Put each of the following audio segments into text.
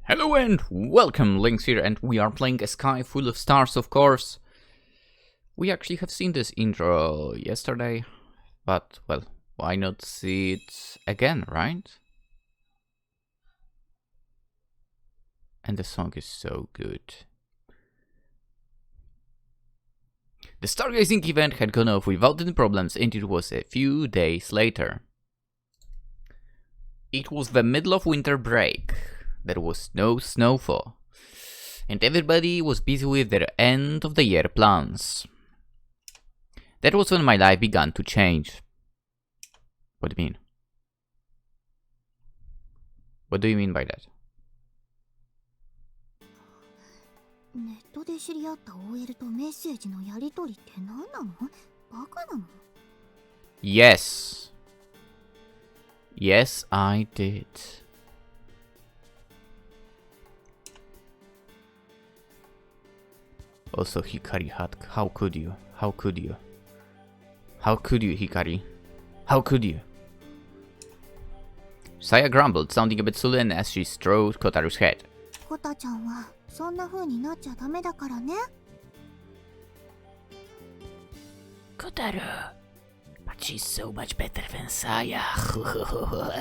Hello and welcome, Lynx here, and we are playing a sky full of stars, of course. We actually have seen this intro yesterday, but, well, why not see it again, right? And the song is so good. The stargazing event had gone off without any problems, and it was a few days later. It was the middle of winter break. There was no snowfall, and everybody was busy with their end of the year plans. That was when my life began to change. What do you mean? What do you mean by that? ネットで知り合った OL とメッセージのやり取りって何なの？バカなの？ Yes. Yes, I did. Also, Hikari had. How could you? How could you? How could you, Hikari? How could you? Saya grumbled, sounding a bit sullen as she stroked Kotaru's head. コタちゃんはそんな風になっちゃダメだからね。Kotaru. But she's so much better than Saya.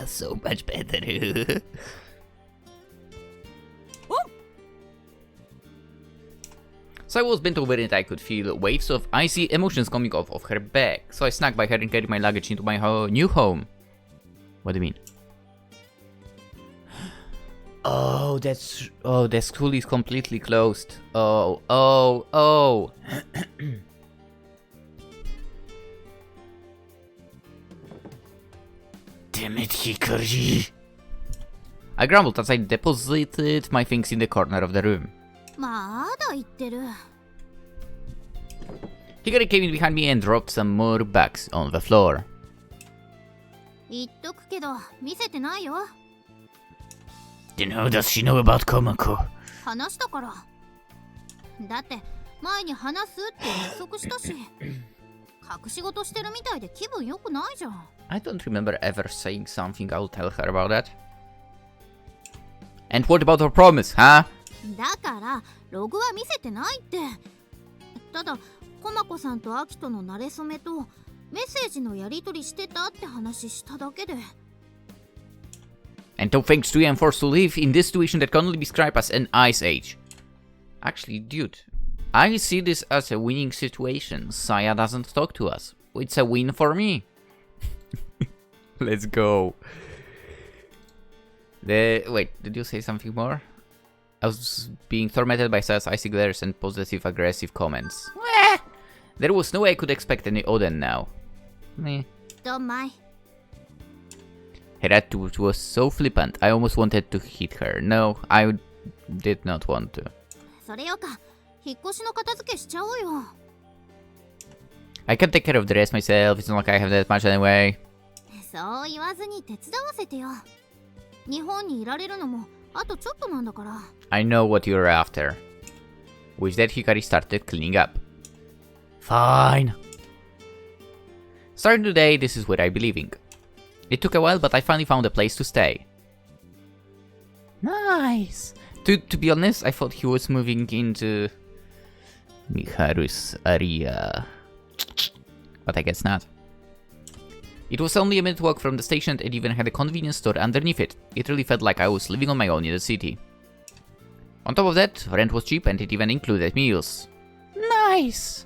So much better. Saya was bent over and I could feel waves of icy emotions coming off of her back, so I snagged by her and carried my luggage into my new home. What do you mean? Oh, the school is completely closed. Oh. Damn it, Hikari. I grumbled as I deposited my things in the corner of the room. まだ言ってる。 Hikari came in behind me and dropped some more bags on the floor. 言っとくけど見せてないよ。 Then how does she know about Komako? 話したから。だって前に話すって約束したし。隠し事してるみたいで気分良くないじゃん。 I don't remember ever saying something. I'll tell her about that. And what about her promise, huh? だからログは見せてないって。ただコマコさんとアキトの馴れ初めとメッセージのやり取りしてたって話しただけで。 And no thanks to you, I'm forced to live in this situation that can only be described as an ice age. Actually, dude, I see this as a winning situation. Saya doesn't talk to us. It's a win for me. Let's go. Wait, did you say something more? I was being tormented by Saya's icy glares and possessive-aggressive comments. There was no way I could expect any Oden now. Meh. Don't mind. Her attitude was so flippant, I almost wanted to hit her. No, I did not want to. それよか、引っ越しの片付けしちゃおうよ。 I can take care of the rest myself, it's not like I have that much anyway. そう言わずに手伝わせてよ。日本にいられるのもあとちょっとなんだから。 I know what you're after. With that, Hikari started cleaning up. Fine. Starting today, this is what I'll be living. It took a while, but I finally found a place to stay. Nice! To be honest, I thought he was moving into Miharu's area. But I guess not. It was only a minute walk from the station and even had a convenience store underneath it. It really felt like I was living on my own in the city. On top of that, rent was cheap and it even included meals. Nice!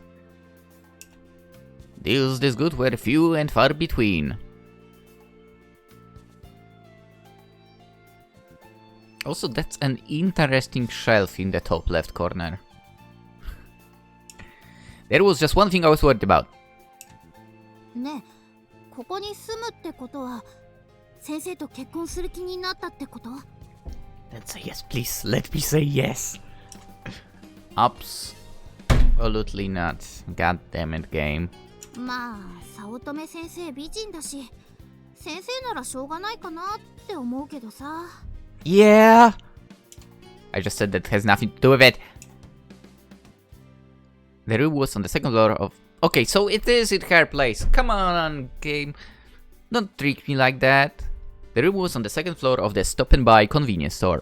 Deals this good were few and far between. Also, that's an interesting shelf in the top left corner. There was just one thing I was worried about. ねえ、ここに住むってことは先生と結婚する気になったってこと？ Let's say yes, please. Let me say yes. Absolutely not. God damn it, game. まあ、早乙女先生美人だし、先生ならしょうがないかなって思うけどさ。 Yeah! I just said that has nothing to do with it. The room was on the second floor of... Okay, so it is at her place. Come on, game. Don't trick me like that. The room was on the second floor of the stop-and-buy convenience store.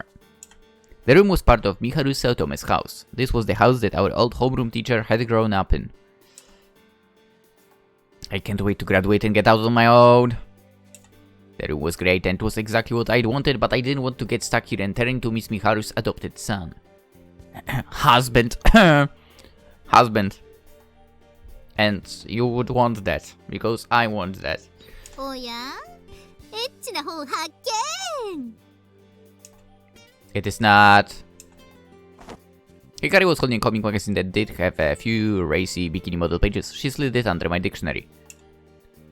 The room was part of Miharu Saotome's house. This was the house that our old homeroom teacher had grown up in. I can't wait to graduate and get out on my own. The room was great and it was exactly what I'd wanted, but I didn't want to get stuck here and turn into Miss Miharu's adopted son. Husband. Husband. And you would want that, because I want that. おやエッチな方発見 It is not. Hikari was holding a comic magazine that did have a few racy bikini model pages. She slid it under my dictionary.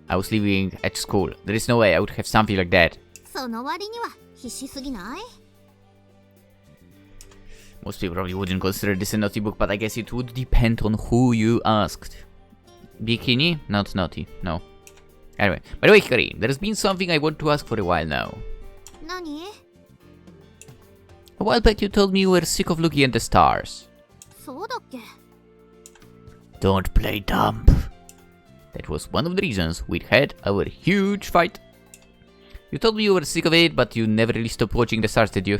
I was leaving at school. There is no way I would have something like that. その割には必死すぎない Most people probably wouldn't consider this a naughty book, but I guess it would depend on who you asked. Bikini? Not naughty, no. Anyway, by the way, Hikari, there's been something I want to ask for a while now. 何 A while back you told me you were sick of looking at the stars. そうだっけ Don't play dumb. That was one of the reasons we'd had our huge fight. You told me you were sick of it, but you never really stopped watching the stars, did you?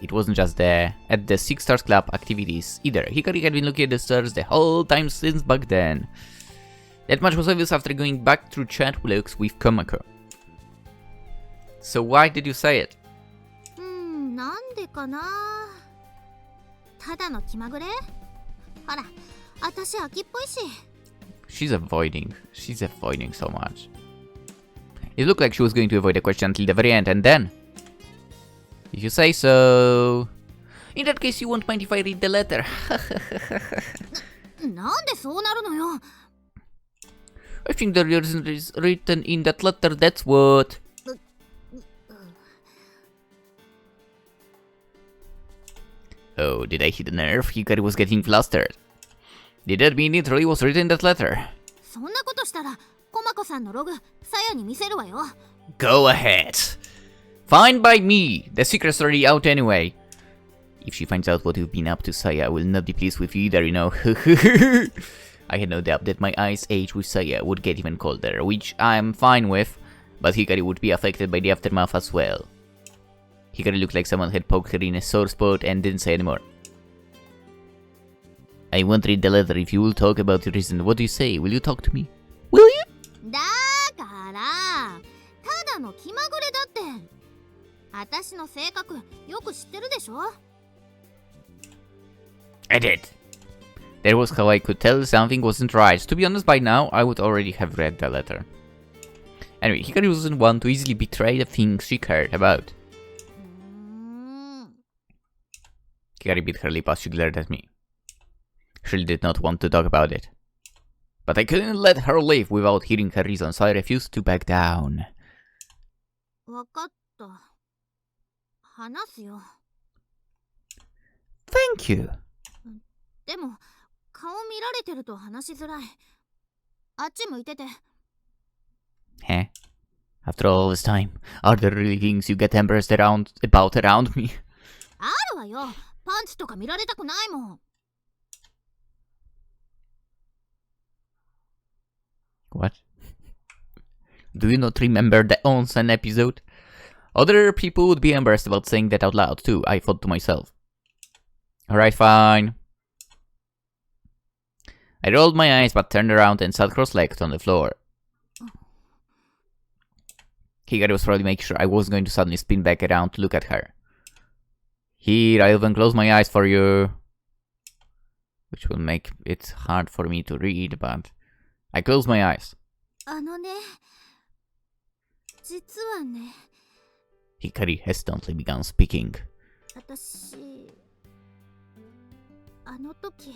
It wasn't just at the Six Stars Club activities either. Hikari had been looking at the stars the whole time since back then. That much was obvious after going back through chat logs with Komako. So why did you say it? なんでかなただの気まぐれほら、私秋っぽいし She's avoiding so much. It looked like she was going to avoid the question until the very end, and then... If you say so... In that case, you won't mind if I read the letter. なんでそうなるのよ I think the reason is written in that letter, that's what... Oh, did I hit a nerve? Hikari was getting flustered. Did that mean it really was written in that letter? そんなことしたらコマコさんのログさやに見せるわよ Go ahead. Fine by me. The secret's already out anyway. If she finds out what you've been up to, Saya will not be pleased with you either, you know. I had no doubt that my ice age with Saya would get even colder, which I'm fine with, but Hikari would be affected by the aftermath as well. Hikari looked like someone had poked her in a sore spot and didn't say anymore. I won't read the letter if you will talk about your reason. What do you say? Will you talk to me? Will you? だからただの気まぐれだって私の性格よく知ってるでしょ I did. That was how I could tell something wasn't right. To be honest, by now, I would already have read the letter. Anyway, Hikari wasn't one to easily betray the things she cared about. Hikari bit her lip as she glared at me. She did not want to talk about it. But I couldn't let her leave without hearing her reason, so I refused to back down. わかった話すよ Thank you. でも顔見られてると話しづらいあっち向いてて Heh? After all this time, are there really things you get embarrassed about around me? あるわよパンチとか見られたくないもん What? Do you not remember the onsen episode? Other people would be embarrassed about saying that out loud too, I thought to myself. Alright, fine. I rolled my eyes but turned around and sat cross-legged on the floor. Hikari was probably making sure I wasn't going to suddenly spin back around to look at her. Here, I'll even close my eyes for you. Which will make it hard for me to read, but... I closed my eyes. あのね実はね Hikari hesitantly began speaking. 私あの時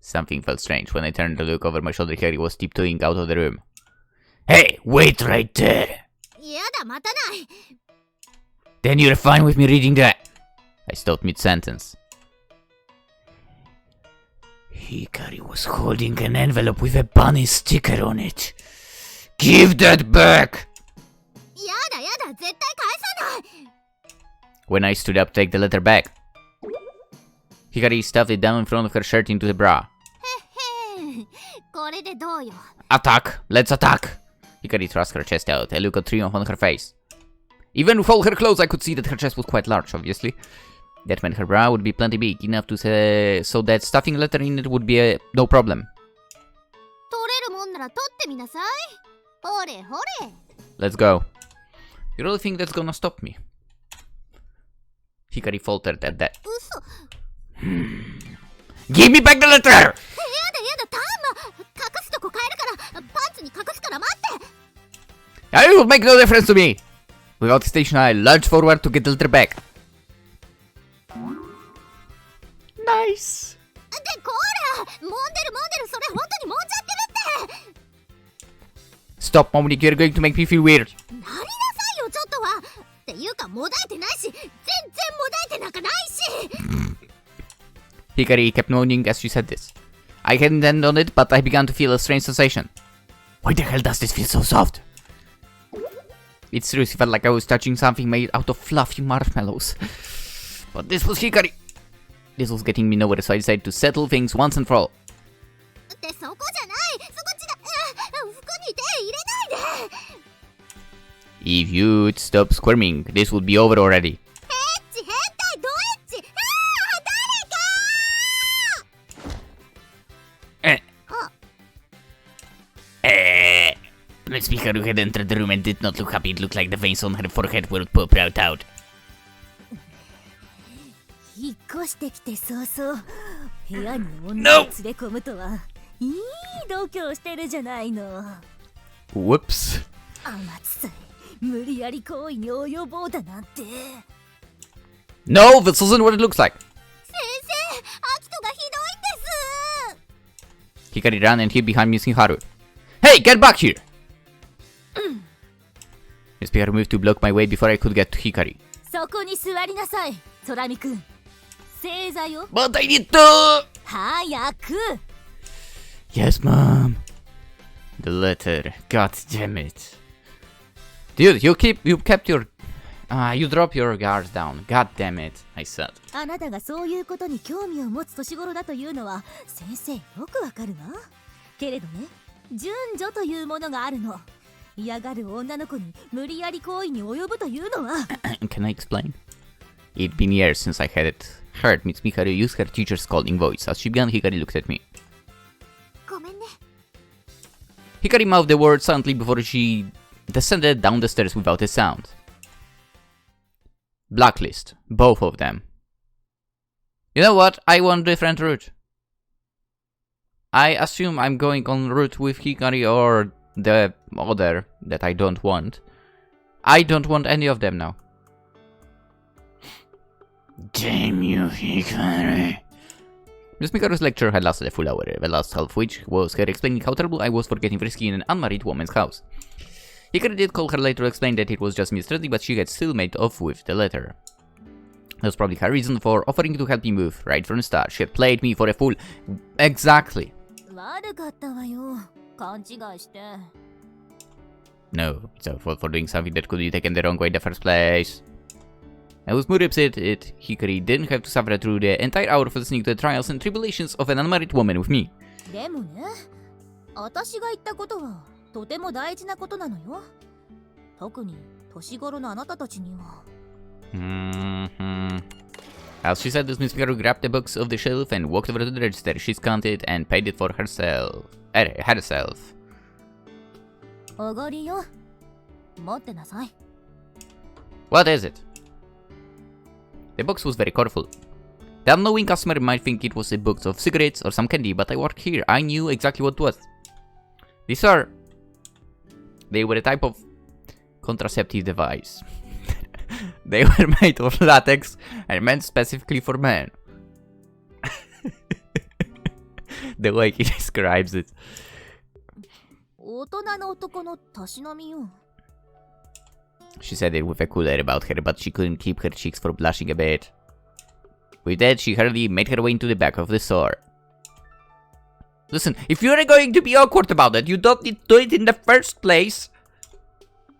Something felt strange when I turned to look over my shoulder. Hikari was tiptoeing out of the room. Hey, wait right there! やだ待たない Then you're fine with me reading that? I stopped mid-sentence. Hikari was holding an envelope with a bunny sticker on it. Give that back! やだやだ絶対返さない When I stood up to take the letter back, Hikari stuffed it down in front of her shirt into the bra. へこれでどうよ。 Attack! Let's attack! Hikari thrust her chest out, a look of triumph on her face. Even with all her clothes, I could see that her chest was quite large, obviously. That meant her brow would be plenty big, enough to say, so that stuffing a letter in it would be no problem. 取れるもんなら取ってみなさい。ほれほれ。 Let's go. You really think that's gonna stop me? Hikari faltered at that. 嘘。 Give me back the letter! やだやだ、ターマ。隠すとこ変えるから、パンツに隠すから待って。It will make no difference to me! Without hesitation, I lunged forward to get the letter back. Nice! で、こら、揉んでる、それ本当に揉んじゃってるって。 Stop, Mommy, you're going to make me feel weird. なりなさいよ、ちょっとは。っていうか、もだえてないし、全然もだえてなんかないし。Hikari kept moaning as she said this. I hadn't ended on it, but I began to feel a strange sensation. Why the hell does this feel so soft? It's true, it felt like I was touching something made out of fluffy marshmallows. But this was Hikari. This was getting me nowhere, so I decided to settle things once and for all. ってそこじゃない、そこっちだ。服に手入れないで。 If you'd stop squirming, this would be over already. エッチ変態ドエッチ。誰か。The speaker who had entered the room and did not look happy. It looked like the veins on her forehead would pop right out. 引っ越してきて早々部屋に女を連れ込むとはいい度胸してるじゃないの。 Whoops. 甘つさえ無理やり行為に及ぼうだなんて。 No, this isn't what it looks like. 先生、アキトがひどいんです。 Hikari ran and hid behind Mitsuharu. Hey, get back here! Miss Hikaru moved to block my way before I could get to Hikari. そこに座りなさい、空見くん。正座よ。 But I need to... 早く。 Yes, Mom. The letter. God damn it. Dude, you kept your... you drop your guards down. God damn it. I said. あなたがそういうことに興味を持つ年頃だというのは先生よくわかるわ。けれどね、順序というものがあるの。嫌がる女の子に無理やり行為に及ぶというのは。Can I explain? It'd been years since I had heard Miss Hikaru use her teacher's scolding voice. As she began, Hikari looked at me. ごめんね。 Hikari mouthed the word silently before she descended down the stairs without a sound. Blacklist. Both of them. You know what? I want a different route. I assume I'm going on route with Hikari or the other that I don't want. I don't want any of them now. Damn you, Hikari. Miss Hikaru's lecture had lasted a full hour, the last half of which was her explaining how terrible I was for getting risky in an unmarried woman's house. Hikari did call her later to explain that it was just mistrusting, but she had still made off with the letter. That was probably her reason for offering to help me move right from the start. She had played me for a fool. Exactly. 悪かったわよ。勘違いして。 No, it's her fault for doing something that could be taken the wrong way in the first place. I was more upset that Hikari didn't have to suffer through the entire hour of listening to the trials and tribulations of an unmarried woman with me. でもね、私が言ったことはとても大事なことなのよ。特に年頃のあなたたちには。As she said this, Miss Hikaru grabbed the books off the shelf and walked over to the register. She scanned it and paid it for herself. Herself. おごりよ。持ってなさい。 What is it? The box was very colorful. The unknowing customer might think it was a box of cigarettes or some candy, but I worked here. I knew exactly what it was. These are... They were a type of contraceptive device. They were made of latex and meant specifically for men. The way he describes it. 大人の男のたしなみよ。 She said it with a cool air about her, but she couldn't keep her cheeks from blushing a bit. With that, she hurriedly made her way into the back of the store. Listen, if you're going to be awkward about it, you don't need to do it in the first place.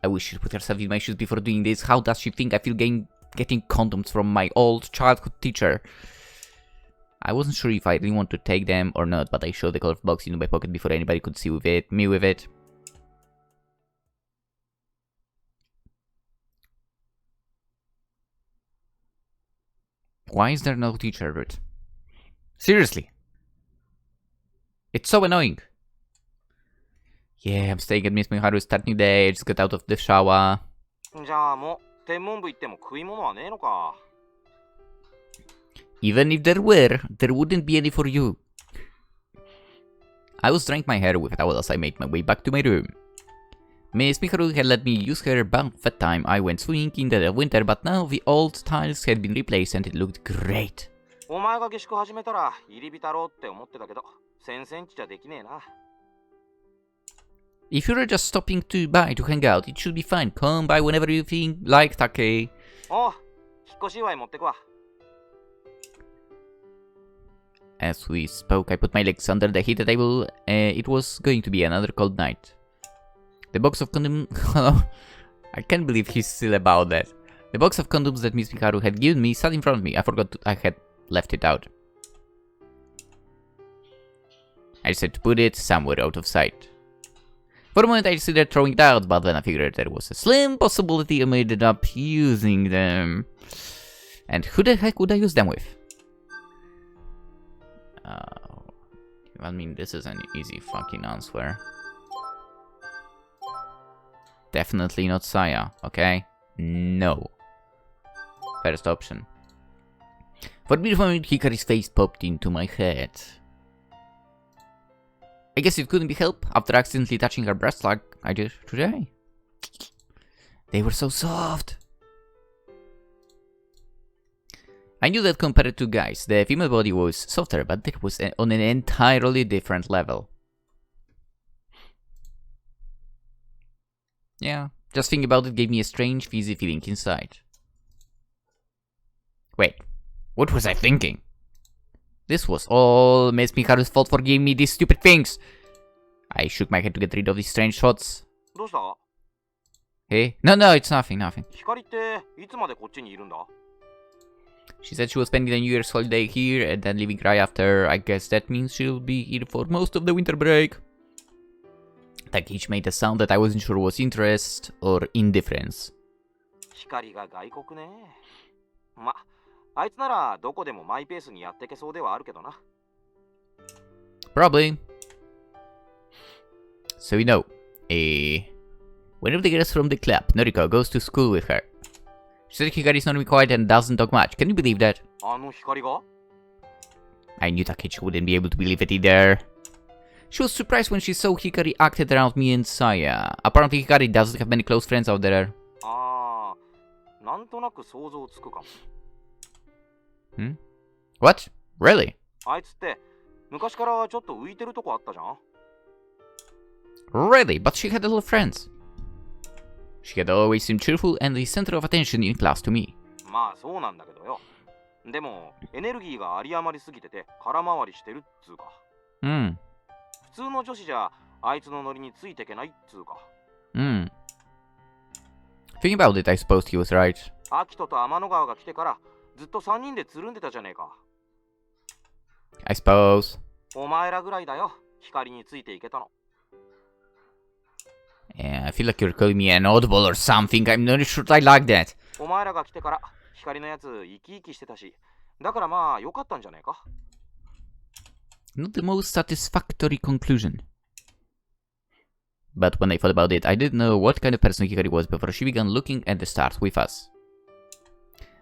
I wish she'd put herself in my shoes before doing this. How does she think I feel getting condoms from my old childhood teacher? I wasn't sure if I really want to take them or not, but I shoved the colorful box into my pocket before anybody could see me with it. Why is there no teacher, Bert? Seriously. It's so annoying. Yeah, I'm staying at Miss Miharu's starting day. I just got out of the shower. Even if there were, there wouldn't be any for you. I was drying my hair with a towel as I made my way back to my room. Miss Miharu had let me use her bath that time I went swimming in the winter, but now the old tiles had been replaced and it looked great. If you're just stopping by to hang out, it should be fine. Come by whenever you think like, Take. As we spoke, I put my legs under the heated table. It was going to be another cold night. The box of condoms... I can't believe he's still about that. The box of condoms that Miss Miharu had given me sat in front of me. I forgot I had left it out. I decided to put it somewhere out of sight. For a moment I considered throwing it out, but then I figured there was a slim possibility I ended up using them. And who the heck would I use them with? I mean, this is an easy fucking answer. Definitely not Saya, okay? No. First option. For a brief moment, Hikari's face popped into my head. I guess it couldn't be helped after accidentally touching her breasts like I did today. They were so soft. I knew that compared to guys, the female body was softer, but it was on an entirely different level. Yeah, just thinking about it gave me a strange, fizzy feeling inside. Wait, what was I thinking? This was all Miss Miharu's fault for giving me these stupid things. I shook my head to get rid of these strange thoughts. Hey? No, it's nothing. She said she was spending the New Year's holiday here and then leaving right after. I guess that means she'll be here for most of the winter break. Takeich made a sound that I wasn't sure was interest or indifference. Probably. So we know. One of the girls from the club, Noriko, goes to school with her. She said Hikari's not quiet and doesn't talk much. Can you believe that? I knew Takechi wouldn't be able to believe it either. She was surprised when she saw Hikari acted around me and Saya. Apparently Hikari doesn't have many close friends out there. What? Really? Really? But she had a lot of friends. She had always seemed cheerful and the center of attention in class to me. Thinking about it, I suppose he was right. I suppose. Yeah, I feel like you're calling me an audible or something. I'm not sure I like that. Not the most satisfactory conclusion. But when I thought about it, I didn't know what kind of person Hikari was before she began looking at the stars with us.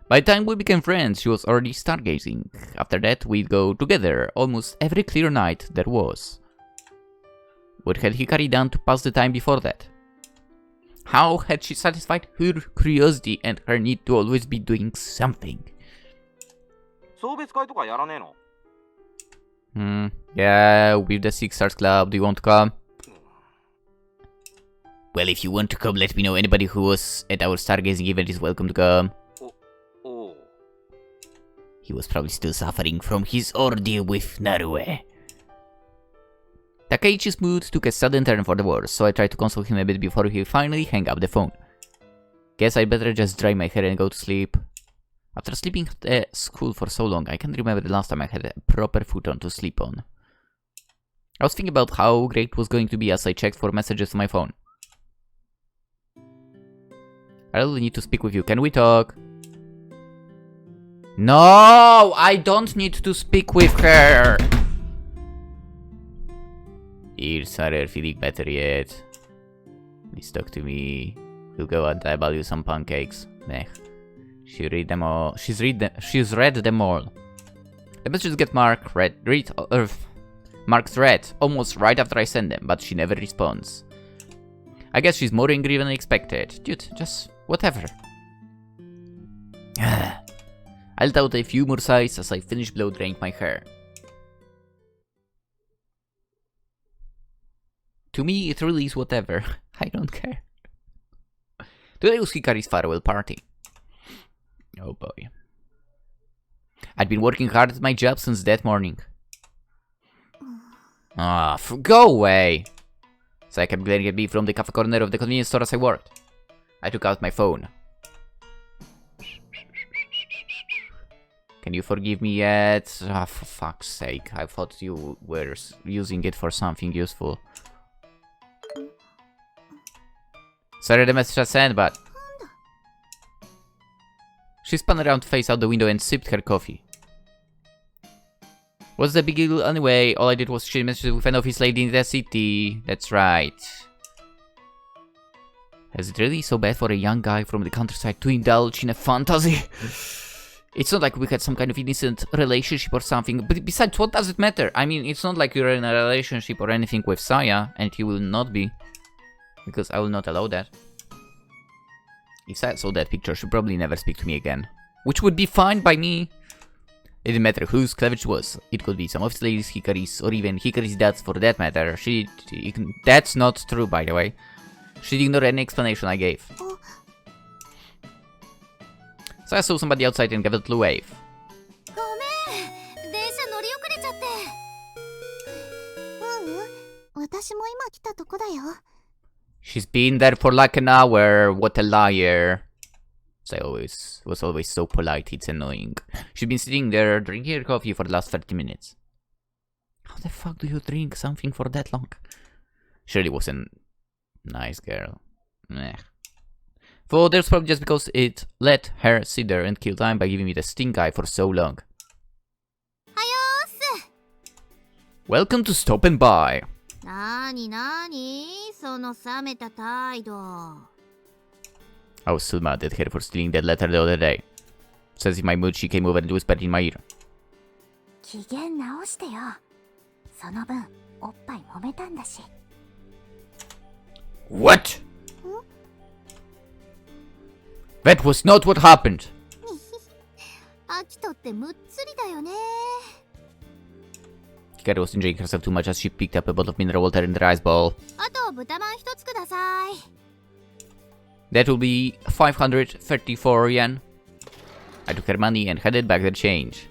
By the time we became friends, she was already stargazing. After that, we'd go together almost every clear night there was. What had Hikari done to pass the time before that? How had she satisfied her curiosity and her need to always be doing something? Yeah, with the Six Stars Club, do you want to come? Well, if you want to come, let me know. Anybody who was at our stargazing event is welcome to come. He was probably still suffering from his ordeal with Narue. Takeichi's mood took a sudden turn for the worse, so I tried to console him a bit before he finally hung up the phone. Guess I'd better just dry my hair and go to sleep. After sleeping at school for so long, I can't remember the last time I had a proper futon to sleep on. I was thinking about how great it was going to be as I checked for messages on my phone. I really need to speak with you. Can we talk? No! I don't need to speak with her! Ears are feeling better yet. Please talk to me. We'll go and I buy you some pancakes. Meh. She's read them all. She's read them all. The messages get marked red almost right after I send them, but she never responds. I guess she's more angry than I expected. Dude, just whatever. I let out a few more sighs as I finish blow drying my hair. To me, it really is whatever. I don't care. Today was Hikari's farewell party. Oh boy. I'd been working hard at my job since that morning. Go away! So I kept glaring at me from the cafe corner of the convenience store as I worked. I took out my phone. Can you forgive me yet? For fuck's sake, I thought you were using it for something useful. Sorry the message I sent, but... She spun around to face out the window and sipped her coffee. What's the big deal anyway? All I did was share messages with an office lady in the city. That's right. Is it really so bad for a young guy from the countryside to indulge in a fantasy? It's not like we had some kind of innocent relationship or something. But besides, what does it matter? I mean, it's not like you're in a relationship or anything with Saya, and you will not be. Because I will not allow that. If Saya saw that picture, she'd probably never speak to me again. Which would be fine by me. It didn't matter whose cleavage was. It could be some of the ladies, Hikari's, or even Hikari's dad's for that matter. That's not true, by the way. She'd ignore any explanation I gave. So I saw somebody outside and gave a little wave. She's been there for like an hour. What a liar. I was always so polite, it's annoying. She'd been sitting there drinking her coffee for the last 30 minutes. How the fuck do you drink something for that long? She really was a nice girl. Meh. Though that's probably just because it let her sit there and kill time by giving me the stink eye for so long. Welcome to Stop and Buy. I was still mad at her for stealing that letter the other day. Says in my mood she came over and whispered in my ear. What? That was not what happened. Hikari was enjoying herself too much as she picked up a bottle of mineral water in the rice bowl. That will be 534 yen. I took her money and handed back the change.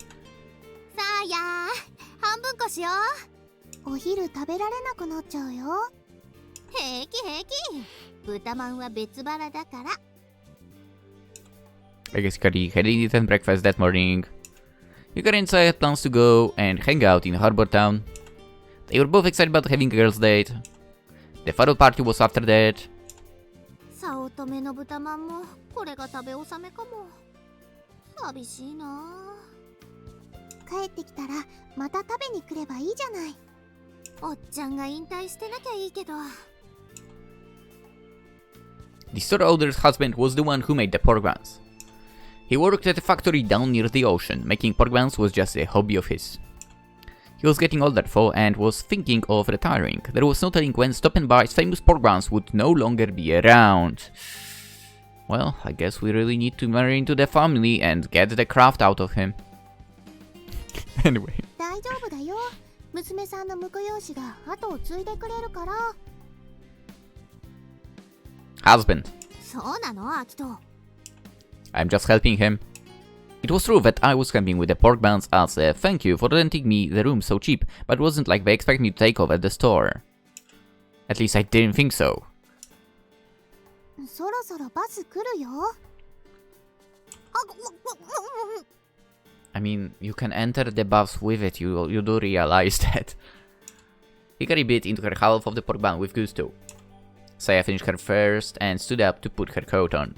I guess Hikari hadn't eaten breakfast that morning. Hikari and Saya had plans to go and hang out in Harbor Town. They were both excited about having a girls' date. The farewell party was after that. The store owner's husband was the one who made the pork buns. He worked at a factory down near the ocean. Making pork buns was just a hobby of his. He was getting older though and was thinking of retiring. There was no telling when Stop and Buy's famous pork buns would no longer be around. Well, I guess we really need to marry into the family and get the craft out of him. Anyway. Husband. I'm just helping him. It was true that I was camping with the pork buns as a thank you for renting me the room so cheap, but it wasn't like they expect me to take over the store. At least I didn't think so. I mean, you can enter the buffs with it, you do realize that. Hikari bit into her half of the pork bun with gusto. Saya finished her first and stood up to put her coat on.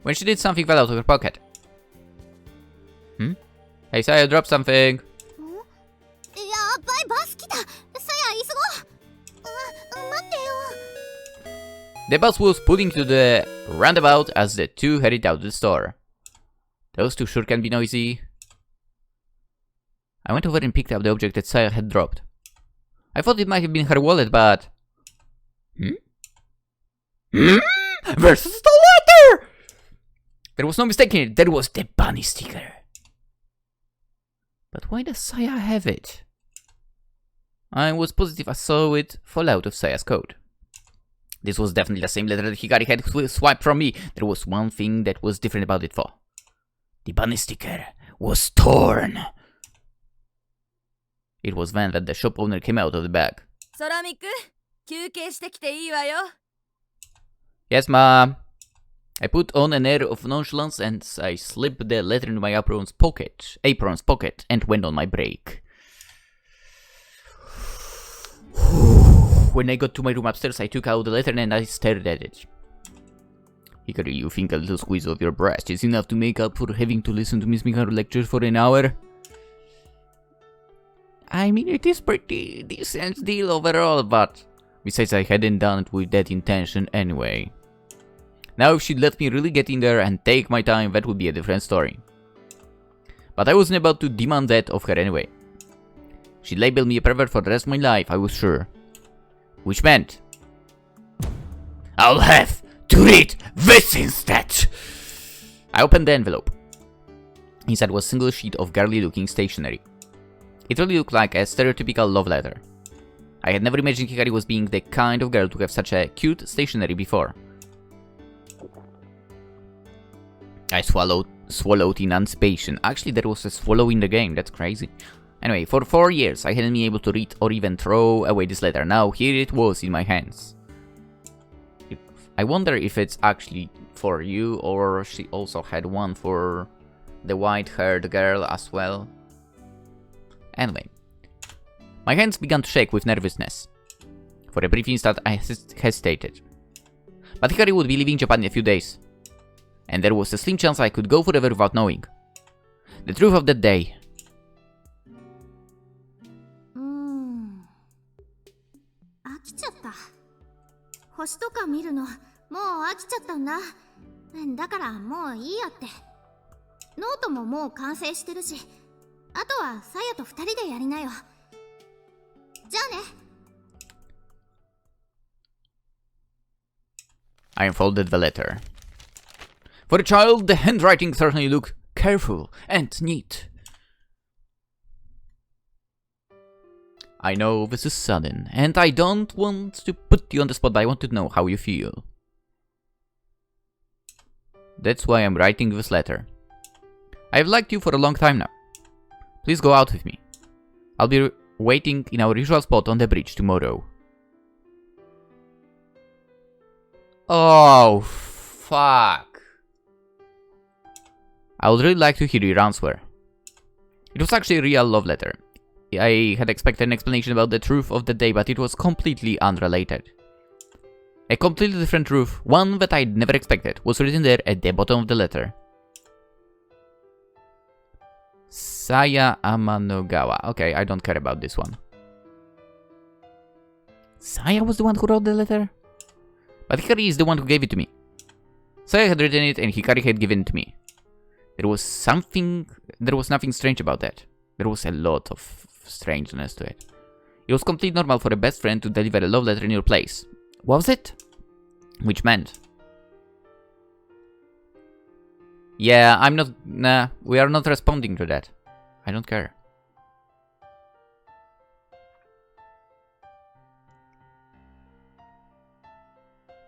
When she did, something fell out of her pocket. Hey Saya, drop something! The bus was pulling to the roundabout as the two headed out the store. Those two sure can be noisy. I went over and picked up the object that Saya had dropped. I thought it might have been her wallet, but... Where's the letter? There was no mistaking it, there was the bunny sticker. But why does Saya have it? I was positive I saw it fall out of Saya's coat. This was definitely the same letter that Hikari had swiped from me. There was one thing that was different about it though. The bunny sticker was torn. It was then that the shop owner came out of the bag. Yes, ma. I put on an air of nonchalance and I slipped the letter into my apron's pocket, and went on my break. When I got to my room upstairs, I took out the letter and I stared at it. Hikari, you think a little squeeze of your breast is enough to make up for having to listen to Miss Mikharu lecture for an hour? I mean, it is pretty decent deal overall, but... Besides, I hadn't done it with that intention anyway. Now, if she'd let me really get in there and take my time, that would be a different story. But I wasn't about to demand that of her anyway. She'd label me a pervert for the rest of my life, I was sure. Which meant... I'll have to read this instead! I opened the envelope. Inside was a single sheet of girly-looking stationery. It really looked like a stereotypical love letter. I had never imagined Hikari was being the kind of girl to have such a cute stationery before. I swallowed in anticipation. Actually, there was a swallow in the game, that's crazy. Anyway, for 4 years, I hadn't been able to read or even throw away this letter. Now, here it was in my hands. I wonder if it's actually for you, or she also had one for the white-haired girl as well. Anyway, my hands began to shake with nervousness. For a brief instant, I hesitated. But Hikari would be leaving Japan in a few days. And there was a slim chance I could go forever without knowing. The truth of that day. I unfolded the letter. For a child, the handwriting certainly looked careful and neat. I know this is sudden, and I don't want to put you on the spot, but I want to know how you feel. That's why I'm writing this letter. I've liked you for a long time now. Please go out with me. I'll be waiting in our usual spot on the bridge tomorrow. Oh, fuck. I would really like to hear your answer. It was actually a real love letter. I had expected an explanation about the truth of the day, but it was completely unrelated. A completely different truth, one that I'd never expected, was written there at the bottom of the letter. Saya Amanogawa. Okay, I don't care about this one. Saya was the one who wrote the letter? But Hikari is the one who gave it to me. Saya had written it and Hikari had given it to me. There was nothing strange about that. There was a lot of strangeness to it. It was completely normal for a best friend to deliver a love letter in your place. Was it? Which meant... Yeah, I'm not... Nah, we are not responding to that. I don't care.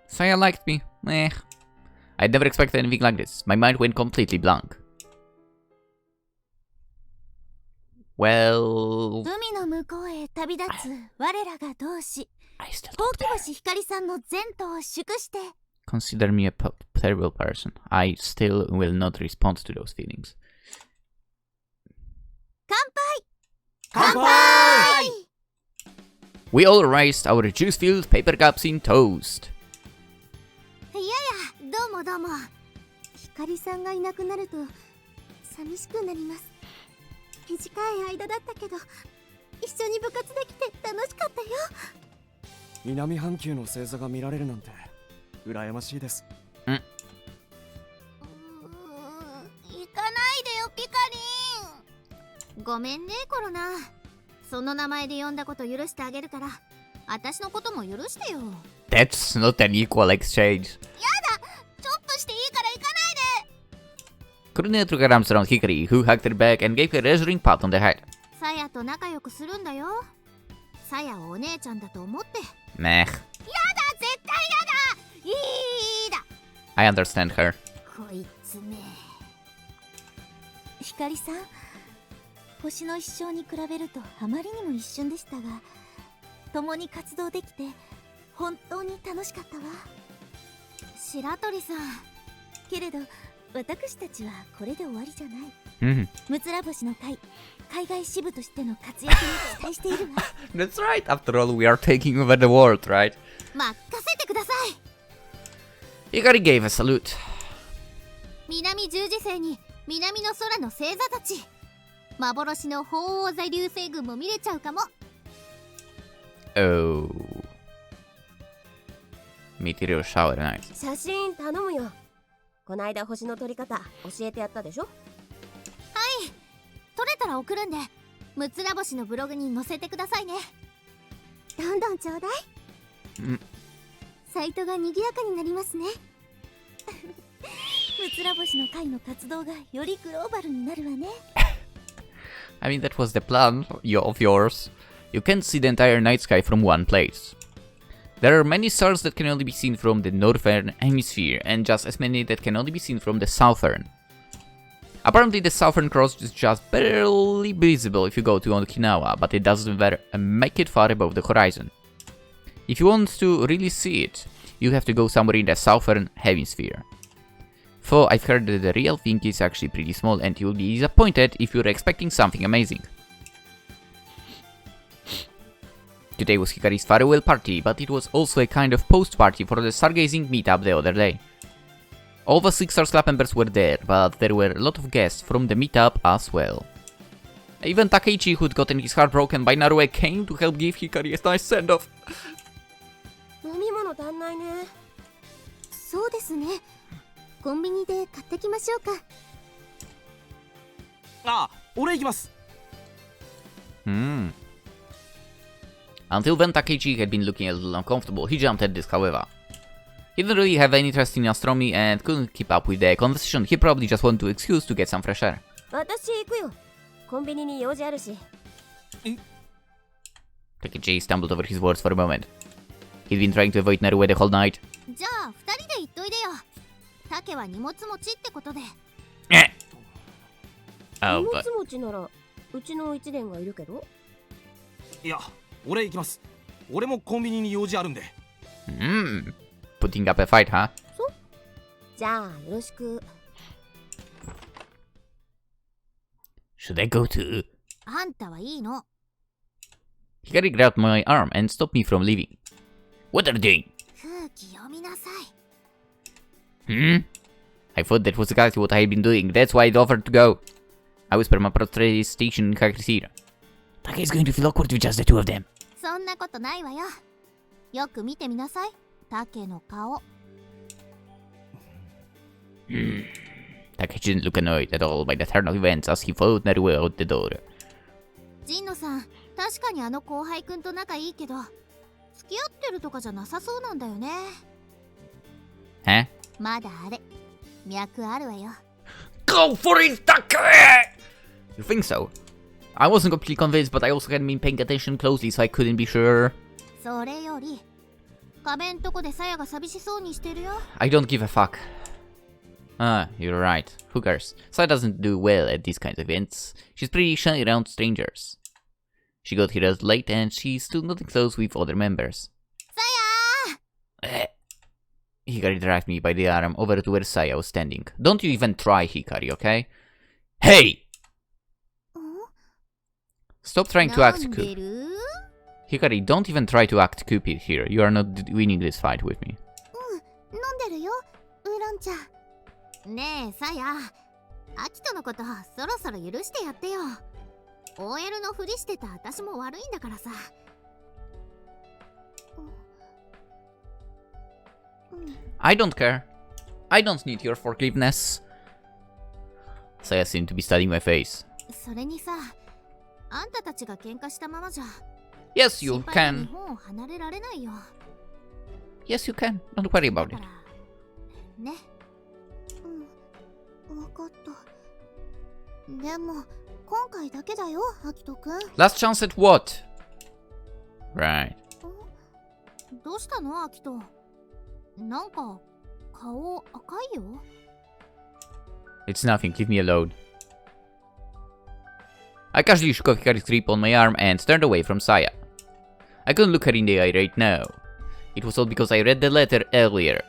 Saya liked me. Eh. I'd never expected anything like this. My mind went completely blank. Well... I still don't care. consider me a terrible person. I still will not respond to those feelings. 乾杯 We all raised our juice-filled paper cups in toast. いやいや、どうもどうも。ひかりさんがいなくなると寂しくなります。短い間だったけど一緒に部活できて楽しかったよ。南半球の星座が見られるなんて羨ましいです。行かないでよピカリン。ごめんねコロナ。その名前で呼んだこと許してあげるから、私のことも許してよ。 That's not an equal exchange. やだ、チョップしていいから行かないで。 Kurune threw her arms around Hikari, who hugged her back and gave her a reassuring pat on the head. さやと仲良くするんだよ。さやをお姉ちゃんだと思って。 Meh. やだ、絶対やだ。いいだ。 I understand her. こいつめ。ひかりさん、星の一生に比べるとあまりにも一瞬でしたが、共に活動できて本当に楽しかったわ。白鳥さん。けれど私たちはこれで終わりじゃない。Mhm. むつら星の会外支部としての活躍に期待しているわ。That's right. After all, we are taking over the world, right? 任せてください。 Hikari gave a salute. 南十字星に南の空の星座たち。幻の鳳凰座流星群も見れちゃうかも。 Oh. Meteor shower night. 写真頼むよ。こないだ星の撮り方教えてやったでしょ。撮れたら送るんで、むつら星のブログに載せてくださいね。どんどんちょうだい。サイトが賑やかになりますね。むつら星の会の活動がよりグローバルになるわね。I mean, that was the plan of yours. You can't see the entire night sky from one place. There are many stars that can only be seen from the northern hemisphere, and just as many that can only be seen from the southern. Apparently, the Southern Cross is just barely visible if you go to Okinawa, but it doesn't make it far above the horizon. If you want to really see it, you have to go somewhere in the Southern Hemisphere. For I've heard that the real thing is actually pretty small, and you'll be disappointed if you're expecting something amazing. Today was Hikari's farewell party, but it was also a kind of post-party for the stargazing meetup the other day. All the 6-star club members were there, but there were a lot of guests from the meetup as well. Even Takeichi, who'd gotten his heart broken by Narue, came to help give Hikari a nice send-off. 飲み物足んないね。そうですね。コンビニで買ってきましょうか。あ、俺行きます。Until then, Takeichi had been looking a little uncomfortable. He jumped at this, however. He didn't really have any interest in astronomy and couldn't keep up with the conversation. He probably just wanted to excuse to get some fresh air. 私行くよ。コンビニに用事あるし。Takeichi stumbled over his words for a moment. He'd been trying to avoid Narue the whole night. じゃあ2人で行っといでよ。タケは荷物持ちってことで。Oh, 荷 but 物持ちならうちの一連がいるけど。いや、俺行きます。俺もコンビニに用事あるんで。putting up a fight, huh? じゃあよろしく。Should I go too? あんたはいいの。 Hikari grabbed my arm and stopped me from leaving. What are you doing? 空気読みなさい。I thought that was exactly what I had been doing. That's why I offered to go. I whispered my protestation in Hikari's ear. Take is going to feel awkward with just the two of them. そんなことないわよ。よく見てみなさい。タケの顔。Takechi didn't look annoyed at all by the turn of events as he followed Narue out the door. ジンノさん、確かにあの後輩くんと仲いいけど、付き合ってるとかじゃなさそうなんだよね。Huh? まだあれ、脈あるわよ。Go for it, Take! You think so? I wasn't completely convinced, but I also hadn't been paying attention closely, so I couldn't be sure. それより、壁んとこでサヤが寂しそうにしてるよ。I don't give a fuck. Ah, you're right. Who cares? Saya doesn't do well at these kinds of events. She's pretty shy around strangers. She got here late and she's still not close with other members. Saya! He Hikari dragged me by the arm over to where Saya was standing. Don't you even try, Hikari, okay? Hey! Stop trying to act Cupid. Hikari, don't even try to act Cupid here. You are not winning this fight with me. 飲んでるよウーロン茶。ねえさや、アキトのことそろそろ許してやってよ。OL のふりしてた私も悪いんだからさ。I don't care. I don't need your forgiveness. Saya seemed to be studying my face. それにさ、あんたたちが喧嘩したままじゃ。Yes, you 心配で can. 日本を離れられないよ。Yes, you can. Don't worry about だ it. からね。わかった。でも今回だけだよ、アキトくん。 Last chance at what? Right. どうしたの、アキト。なんか顔赤いよ。It's nothing. Leave me alone. I casually shook off Hikari's grip on my arm and turned away from Saya. I couldn't look her in the eye right now. It was all because I read the letter earlier.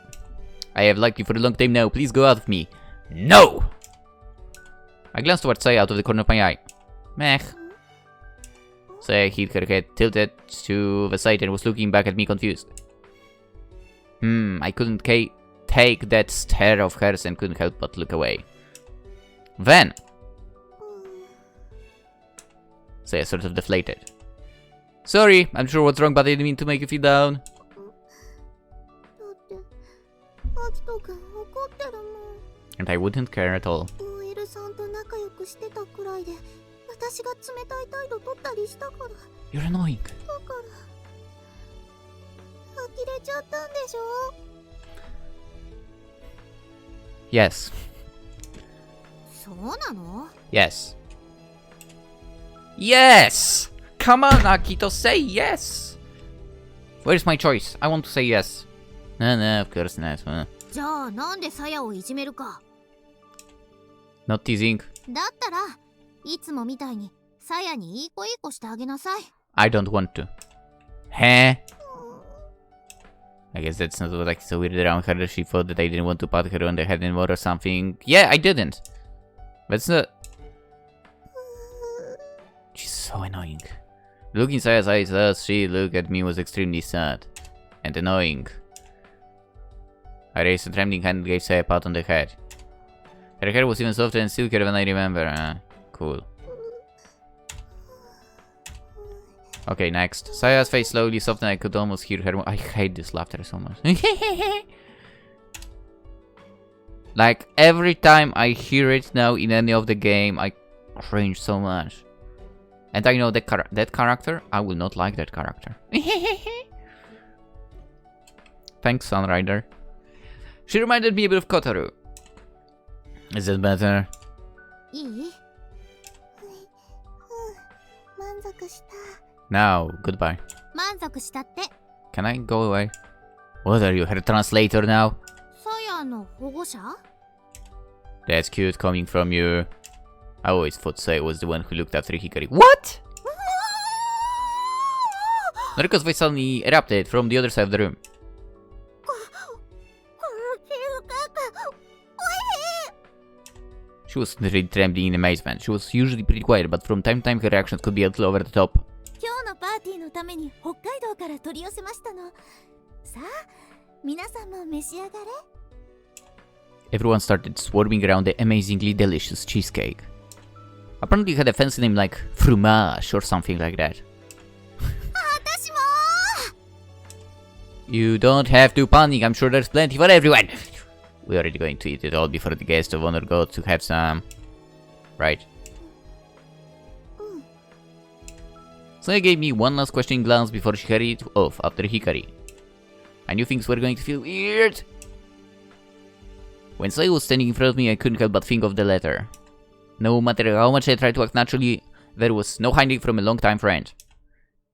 I have liked you for a long time now. Please go out of me. No! I glanced towards Saya out of the corner of my eye. Meh. Saya hid her head tilted to the side and was looking back at me confused. I couldn't take that stare of hers and couldn't help but look away. Then, Saya sort of deflated. Sorry, I'm sure what's wrong, but I didn't mean to make you feel down. だってアキトくん怒ってるもん。 And I wouldn't care at all. OL さんと仲良くしてたくらいで私が冷たい態度取ったりしたから。 You're annoying. だから呆れちゃったんでしょ。 Yes. そうなの？ Yes. Yes! Come on, Akito, say yes! Where's my choice? I want to say yes. No, of course not. じゃあなんでサヤをいじめるか。 Not teasing. だったらいつもみたいにサヤにいい子いい子してあげなさい。 I don't want to. Huh? I guess that's not what Akito weirded around her. She thought that I didn't want to pat her on the head anymore or something. Yeah, I didn't. That's not... She's so annoying. The look in Saya's eyes as she looked at me was extremely sad. And annoying. I raised a trembling hand and gave Saya a pat on the head. Her hair was even softer and silkier than I remember. Cool. Okay, next. Saya's face slowly softened. I could almost hear her. I hate this laughter so much. Like, every time I hear it now in any of the game, I cringe so much. And I know that character, I will not like that character. Thanks, Sunrider. She reminded me a bit of Kotaru. Is that better? いい？満足した。 Now, goodbye. 満足したって。 Can I go away? What are you, her translator now? サヤの保護者？ That's cute coming from you. I always thought Saya was the one who looked after Hikari. What? Noriko's voice suddenly erupted from the other side of the room. She was really trembling in amazement. She was usually pretty quiet, but from time to time her reactions could be a little over the top. 今日のパーティーのために北海道から取り寄せましたの。さあ、皆さんも召し上がれ。 Everyone started swarming around the amazingly delicious cheesecake. Apparently it had a fancy name like fromage or something like that. 私も。 You don't have to panic, I'm sure there's plenty for everyone. We're already going to eat it all before the guest of honor go to have some. Right. Saya gave me one last questioning glance before she hurried off after Hikari. I knew things were going to feel weird. When Saya was standing in front of me, I couldn't help but think of the letter. No matter how much I tried to act naturally, there was no hiding from a long-time friend.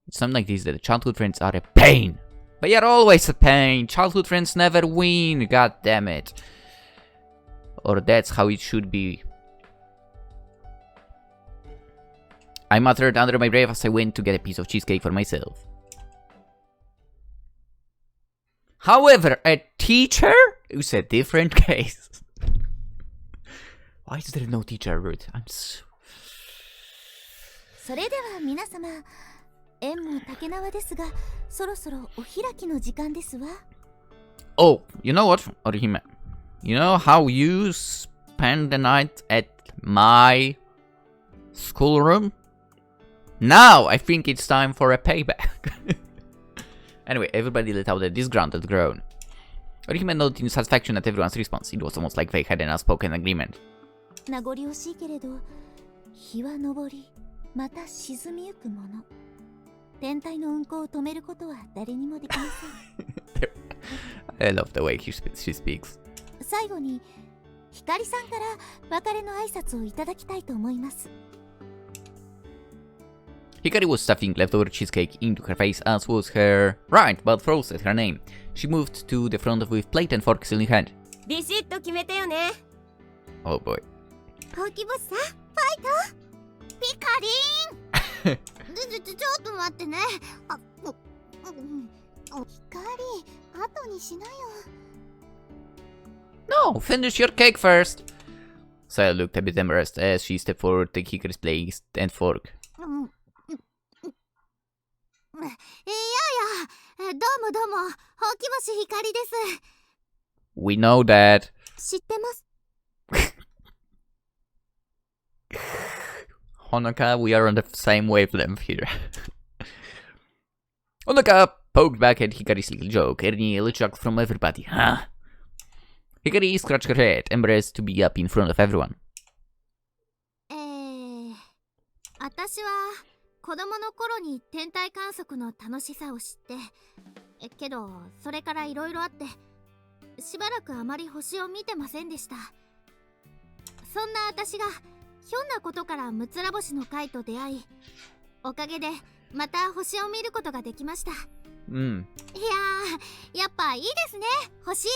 It's something like this that childhood friends are a pain. They are always a pain. Childhood friends never win. God damn it. Or that's how it should be. I muttered under my breath as I went to get a piece of cheesecake for myself. However, a teacher is a different case. Why is there no teacher route? I'm so... それでは皆様、縁も竹縄ですが、そろそろお開きの時間ですわ。Oh, you know what, Orihime? You know how you spend the night at my schoolroom? Now I think it's time for a payback. Anyway, everybody let out a disgruntled groan. Orihime nodded in satisfaction at everyone's response. It was almost like they had an unspoken agreement. 名残惜しいけれど、日は昇り、また沈みゆくもの。天体の運行を止めることは誰にもできません。I love the way she speaks. 最後に、ひかりさんから別れの挨拶をいただきたいと思います。Hikari was stuffing leftover cheesecake into her face, as was her right, but froze at her name. She moved to the front with plate and fork still in hand. ビシッと決めてよね。 Oh boy. ほうき星さん、ファイトピカリンちょっと待ってね。光、後にしなよ。No, finish your cake first. Saya looked a bit embarrassed as she stepped forward to take Hikari's plate and fork. いやどうもどうも、ほうき星ひかりです。We know that. 知ってます。Honoka, we are on the same wavelength here. Honoka poked back at Hikari's little joke, earning a little chuckle from everybody. Huh? Hikari scratched her head, embarrassed to be up in front of everyone. 私は子供の頃に天体観測の楽しさを知って、けどそれからいろいろあって、しばらくあまり星を見てませんでした。そんな私がひょんなことからむつら星の会と出会い、おかげでまた星を見ることができました。いややっぱいいですね、星。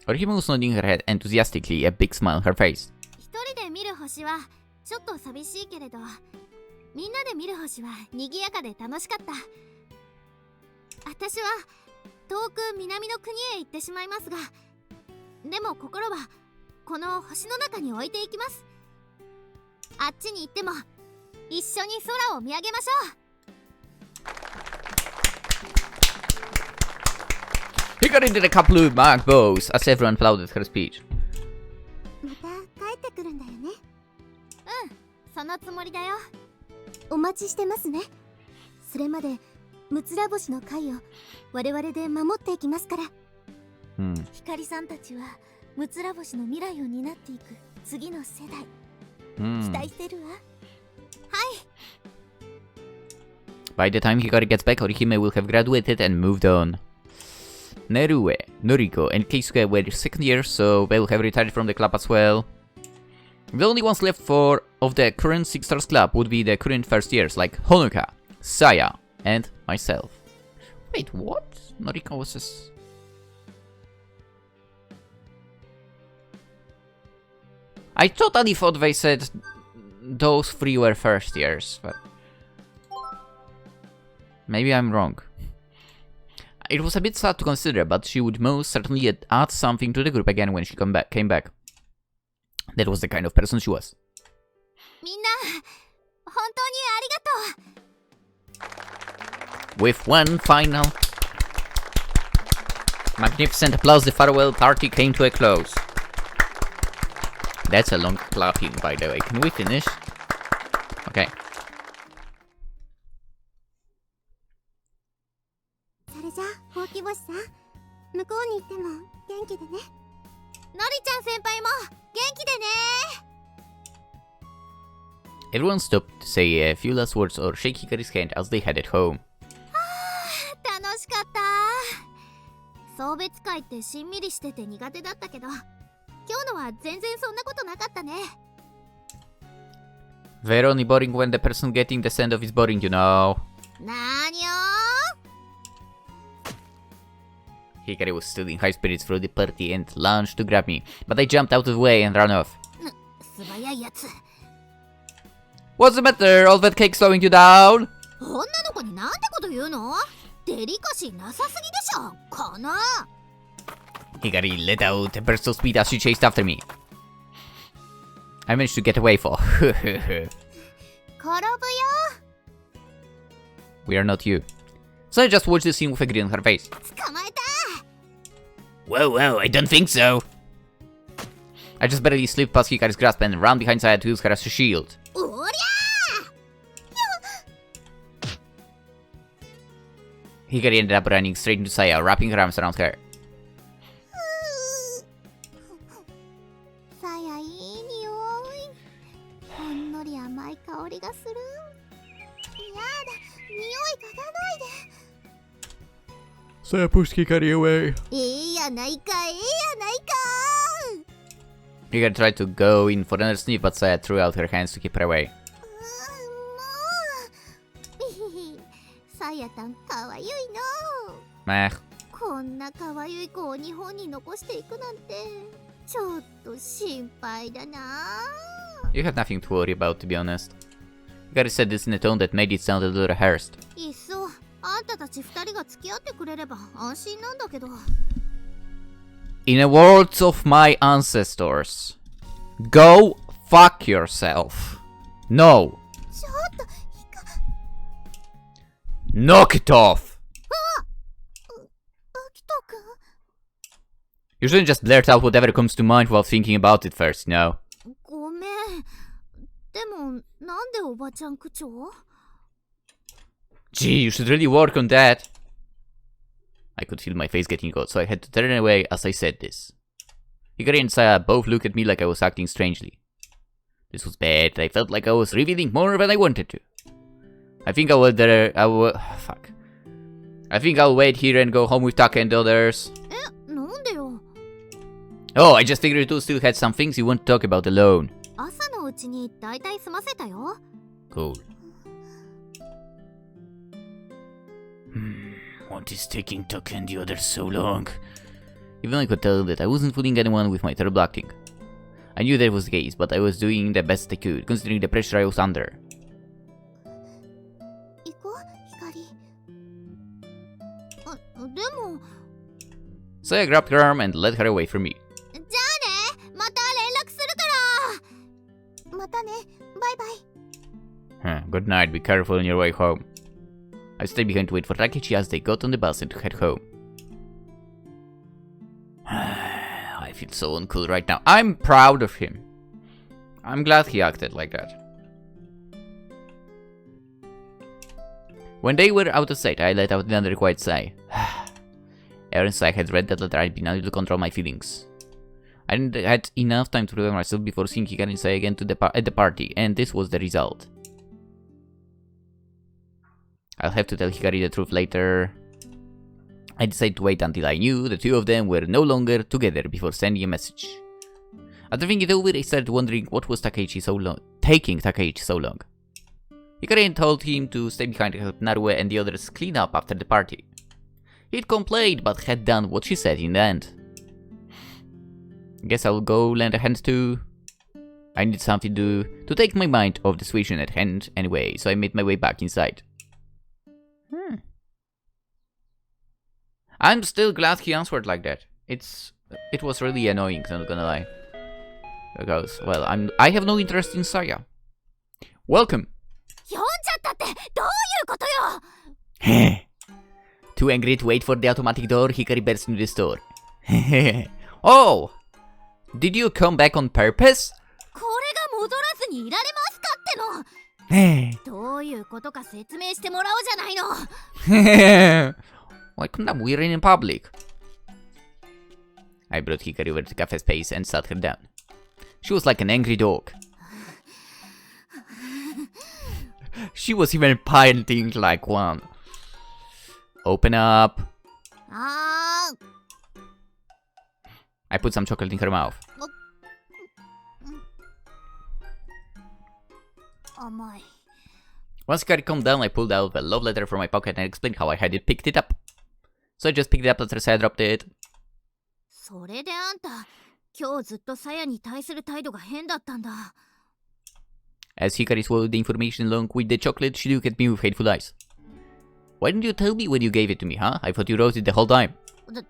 Orihime was nodding her head enthusiastically, a big smile on her face. 一人で見る星はちょっと寂しいけれど、みんなで見る星は賑やかで楽しかった。私は遠く南の国へ行ってしまいますが、でも心はこの星の中に置いていきます。あっちに行っても一緒に空を見上げましょう。Hikari did a couple of mock bows as everyone applauded her speech. また帰ってくるんだよね。そのつもりだよ。お待ちしてますね。それまでむつら星の会を我々で守っていきますから。ひかりさんたちはむつら星の未来を担っていく次の世代、期待してるわ。はい。 By the time Hikari gets back, Orihime will have graduated and moved on. Nerue, Noriko, and Keisuke were second years, so they will have retired from the club as well. The only ones left of the current Six Stars Club would be the current first years, like Honoka, Saya, and myself. Wait, what? Noriko was just... I totally thought they said those three were first years, but... maybe I'm wrong. It was a bit sad to consider, but she would most certainly add something to the group again when she came back. That was the kind of person she was. みんな、本当にありがとう。 With one final magnificent applause, the farewell party came to a close. That's a long clapping, by the way. Can we finish? Okay. それじゃあ、ほうき星さん、向こうに行っても元気でね。のりちゃん先輩も元気でね。 Everyone stopped to say a few last words or shake Hikari's hand as they headed home. 楽しかった。送別会ってしんみりしてて苦手だったけど、今日のは全然そんなことなかったね。 They're only boring when the person getting the send off is boring, you know. なーにょー。 Hikari was still in high spirits through the party and lunged to grab me, but I jumped out of the way and ran off. 素早いやつ。 What's the matter? All that cake slowing you down? 女の子になんてこと言うの？デリカシーなさすぎでしょこの Hikari let out a burst of speed as she chased after me. I managed to get away for. 転ぶよ We are not you. So I just watched the scene with a grin on her face. 捕まえた Whoa, I don't think so. I just barely slipped past Hikari's grasp and ran behind Saya to use her as a shield. おり Hikari ended up running straight into Saya, wrapping her arms around her. ゃさやいい匂いほんのり甘い香りがするやだ匂い嗅がないで Saya pushed Hikari away. やないかやないか Hikari tried to go in for another sniff, but Saya threw out her hands to keep her away. もうさやたんかわゆいの Meh. こんなかわゆい子を日本に残していくなんてちょっと心配だな You have nothing to worry about, to be honest. Hikari said this in a tone that made it sound a little rehearsed. いっそあんたたち二人が付き合ってくれれば安心なんだけど In the words of my ancestors, go fuck yourself. No. ちょっと Knock it off. アキトくん You shouldn't just blurt out whatever comes to mind without thinking about it first, no? ごめんでもなんでおばちゃん口調 Gee, you should really work on that. I could feel my face getting cold, so I had to turn away as I said this. Hikari and Saya both looked at me like I was acting strangely. This was bad. I felt like I was revealing more than I wanted to. I think fuck. I think I'll wait here and go home with Taka and the others. なんでよ Oh, I just figured you two still had some things you want to talk about alone. 朝のうちに大体済ませたよ Cool. What is taking Taka and the others so long? Even I could tell that I wasn't fooling anyone with my terrible acting. I knew that was the case, but I was doing the best I could, considering the pressure I was under. 行こう光でも So I grabbed her arm and led her away from me. じゃあねまた連絡するからまたねバイバイ Good night, be careful on your way home. I stayed behind to wait for Takechi as they got on the bus and to head home. I feel so uncool right now. I'm proud of him. I'm glad he acted like that. When they were out of sight, I let out another quiet sigh. Ever since I had read that letter, I'd been unable to control my feelings. I hadn't had enough time to prepare myself before seeing Hikari and Saya again at the party, and this was the result. I'll have to tell Hikari the truth later. I decided to wait until I knew the two of them were no longer together before sending a message. After thinking it over, I started wondering what was taking Takeichi so long. Hikari told him to stay behind to help Narue and the others clean up after the party. He'd complained, but had done what she said in the end. Guess I'll go lend a hand too. I needed something to take my mind off the situation at hand anyway, so I made my way back inside. I'm still glad he answered like that. It was really annoying, not gonna lie. Because, well, I have no interest in Saya. Welcome. 読んじゃったってどういうことよ Too angry to wait for the automatic door, Hikari burst into the store. Oh! Did you come back on purpose? これが戻らずにいられますかってのどういうことか説明してもらおうじゃないの Why couldn't I wear it in public? I brought Hikari over to the cafe space and sat her down. She was like an angry dog. She was even panting like one. Open up. あー I put some chocolate in her mouth. 甘い Once Hikari calmed down, I pulled out a love letter from my pocket and explained how I had picked it up. So I just picked it up after Saya dropped it. それであんた今日ずっとサヤに対する態度が変だったんだ As Hikari swallowed the information along with the chocolate, she looked at me with hateful eyes. Why didn't you tell me when you gave it to me, huh? I thought you wrote it the whole time. だっ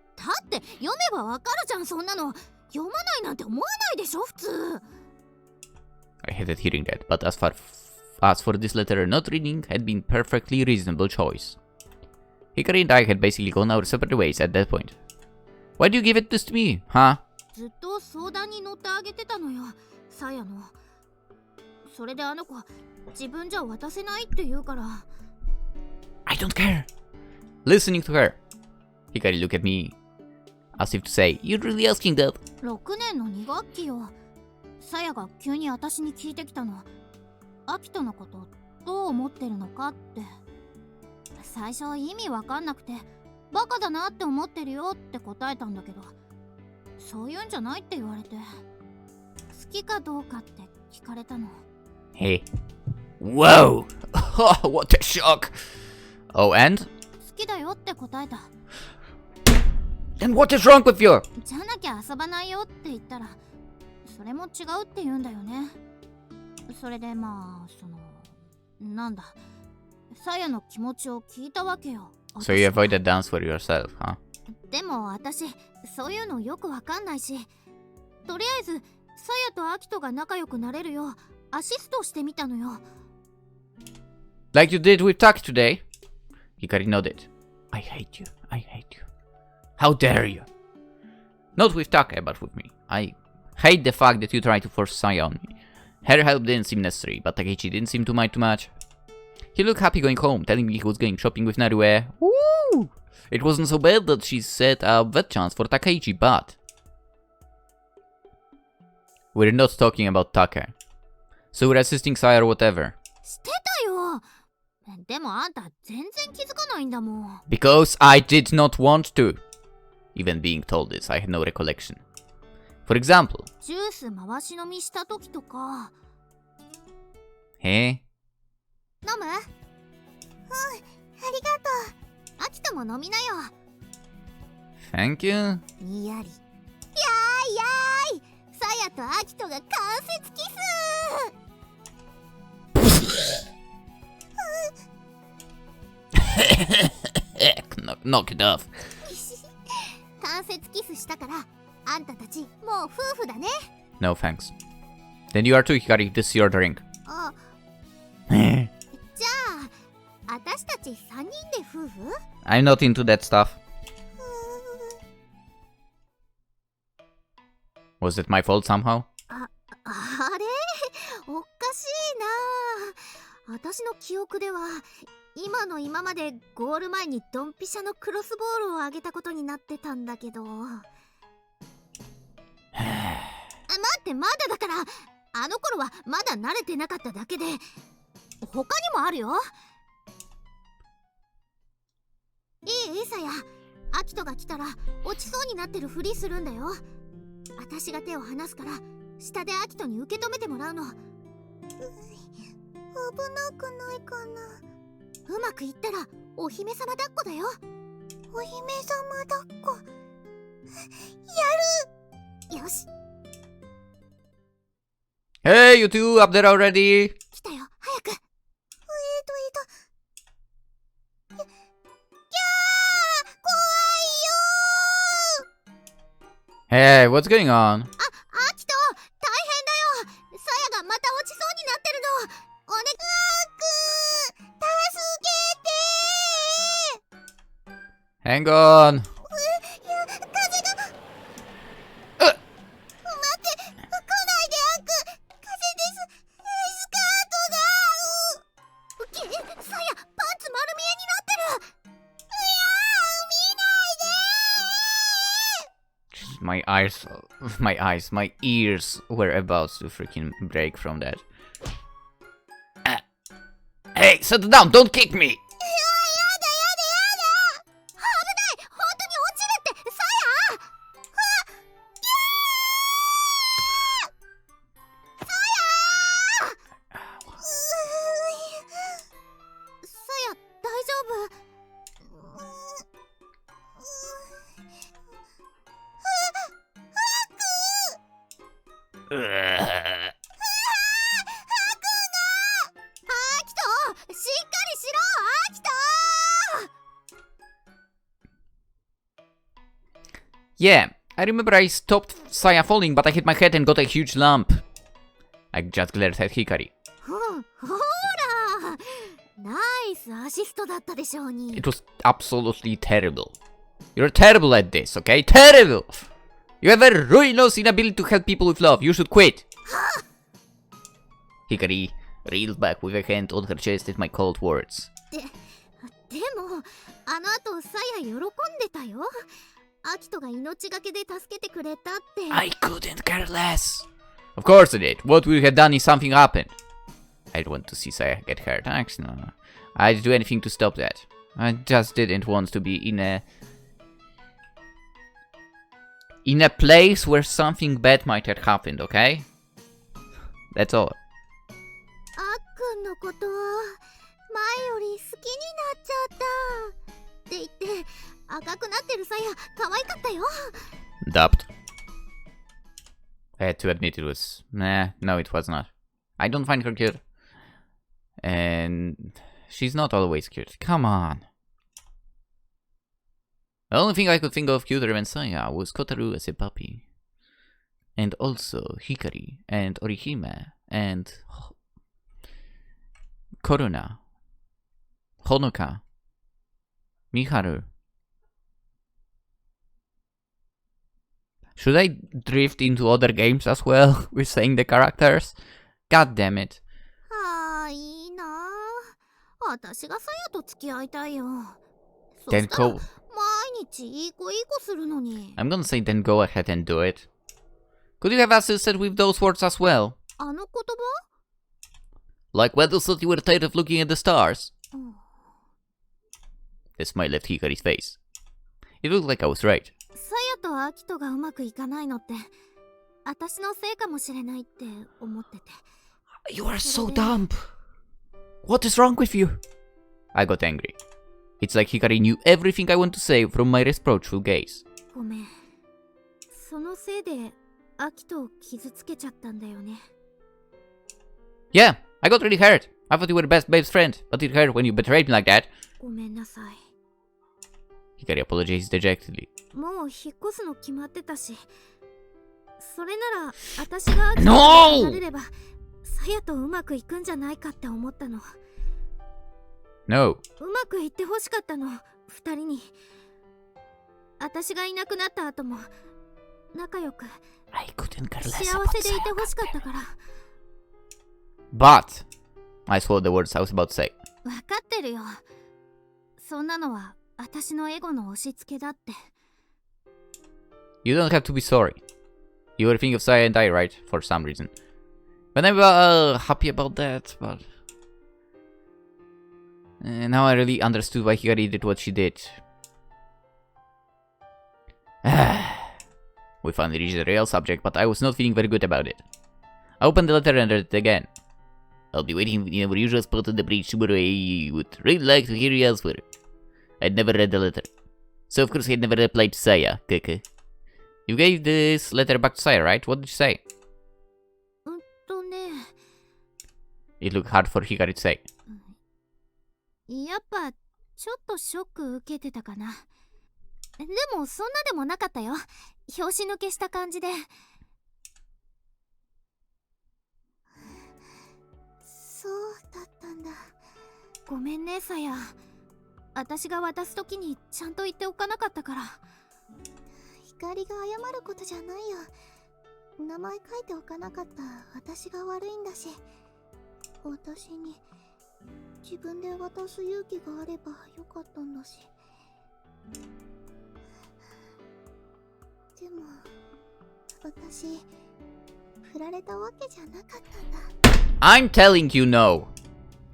て読めばわかるじゃん、そんなの。読まないなんて思わないでしょ、普通。I hated hearing that, but as for this letter, not reading had been perfectly reasonable choice. Hikari and I had basically gone our separate ways at that point. Why do you give it this to me, huh? ずっと相談に乗ってあげてたのよ、さやの。それであの子、自分じゃ渡せないって言うから。I don't care. Listening to her, Hikari looked at me as if to say, "You're really asking that?" 6年の2学期よ。さやが急に私に聞いてきたの。アキトのことどう思ってるのかって。最初意味わかんなくて、バカだなって思ってるよって答えたんだけど、そういうんじゃないって言われて、好きかどうかって聞かれたの。Hey. Whoa! What a shock! Oh, and? 好きだよって答えた。Then what is wrong with you? じゃなきゃ遊ばないよって言ったら、それも違うって言うんだよね。それでまあ、なんだ、さやの気持ちを聞いたわけよ。So you avoided dance for yourself, huh? でも私、そういうのよくわかんないし、とりあえず、さやとアキトが仲良くなれるよう、アシストしてみたのよ。Like you did with Taki today? Hikari nodded. I hate you. I hate you. How dare you? Not with Taka, but with me. I hate the fact that you tried to force Saya on me. Her help didn't seem necessary, but Takeichi didn't seem to mind too much. He looked happy going home, telling me he was going shopping with Narue. Woo! It wasn't so bad that she set up that chance for Takeichi, but... We're not talking about Taka. So we're assisting Saya or whatever. してたよ。でもあんた全然気づかないんだもん。Because I did not want to. Even being told this, I had no recollection. For example... ジュース回し飲みした時とか。へ？飲む？うん、ありがとう。アキトも飲みなよ。Thank you. にやり。やーいやーい。さやとアキトが関節キス。Knock it off. 関節キスしたから、あんたたちもう夫婦だね。No thanks. Then you are too, Hikari. This is your drink. あ、じゃあ、私たち3人で夫婦？ I'm not into that stuff. Was it my fault somehow? あれおかしいな。私の記憶では今の今までゴール前にドンピシャのクロスボールを上げたことになってたんだけど待ってまだだからあの頃はまだ慣れてなかっただけで他にもあるよ。いいさや、アキトが来たら落ちそうになってるふりするんだよ。私が手を離すから下でアキトに受け止めてもらうの。危なくないかな。うまくいったらお姫様抱っこだよ。お姫様抱っこやる。よし。 Hey, you two up there already? 来たよ、早く。怖いよ。 Hey, what's going on? アキト、大変だよ。さやがまた落ちそうになってるの。おね助けて。 Hang on. 風が。待って、来ないでアク。風です。スカートが。さや、パンツ丸見えになってる。My ears were about to freaking break from that. Hey, settle down, don't kick me! しっかりしろ、アキト。Yeah, I remember I stopped Saya falling, but I hit my head and got a huge lump. I just glared at Hikari. ほらナイスアシストだったでしょうに。 It was absolutely terrible. You're terrible at this, okay? Terrible! You have a ruinous inability to help people with love. You should quit. Hikari reeled back with a hand on her chest at my cold words. でもあの後サヤ喜んでたよ。アキトが命がけで助けてくれたって。 I couldn't care less. Of course I did. What we had done if something happened. I don't want to see Saya get hurt. Actually, no. I'd do anything to stop that. I just didn't want to be in a place where something bad might have happened, okay? That's all. あっくんのこと前より好きになっちゃったって言って赤くなってるサヤ可愛かったよ。 Dubbed. I had to admit it was... no it was not. I don't find her cute. And she's not always cute. Come on. The only thing I could think of cuter than Saya was Kotaru as a puppy. And also Hikari and Orihime and Koruna, Honoka, Miharu. Should I drift into other games as well with saying the characters? God damn it. ああいいなあ。私がサヤと付き合いたいよ。そ Then したら go. 毎日いい子するのに。 I'm gonna say then go ahead and do it. Could you have assisted with those words as well? あの言葉 Like when you thought you were tired of looking at the stars? うん The smile left Hikari's face. It looked like I was right. サヤとアキトがうまくいかないのって私のせいかもしれないって思ってて。 You are so dumb. What is wrong with you? I got angry. It's like Hikari knew everything I want to say from my reproachful gaze. ごめん。そのせいでアキトを傷つけちゃったんだよね。 Yeah, I got really hurt. I thought you were best babe's friend, but it hurt when you betrayed me like that. ごめんなさい。 Hikari apologized dejectedly. もう引っ越すの決まってたし、それなら私がアキト No! になれればサヤとうまくいくんじゃないかって思ったの。 No. うまくいってほしかったの、二人に。私がいなくなった後も仲良く I couldn't care 幸 less せ about でい Saya. てほしかったから。 But I swore the words I was about to say. 分かってるよ。そんなのは私のエゴの押し付けだって。 You don't have to be sorry. You were thinking of Saya and I, right? For some reason. But I'm happy about that, but... now I really understood why Hikari did what she did. We finally reached the real subject, but I was not feeling very good about it. I opened the letter and read it again. I'll be waiting in our usual spot on the bridge tomorrow. I would really like to hear your answer. I'd never read the letter. So of course I'd never replied to Saya. Keke. You gave this letter back to Saya, right? What did you say? ね It looked hard for Hikari to say. やっぱちょっとショック受けてたかな。でもそんなでもなかったよ。拍子抜けした感じで。そうだったんだ。ごめんねサヤ。私が渡すときにちゃんと言っておかなかったから。光が謝ることじゃないよ。名前書いておかなかった私が悪いんだし、私に自分で渡す勇気があればよかったんだし。でも私振られたわけじゃなかったんだ。 I'm telling you no.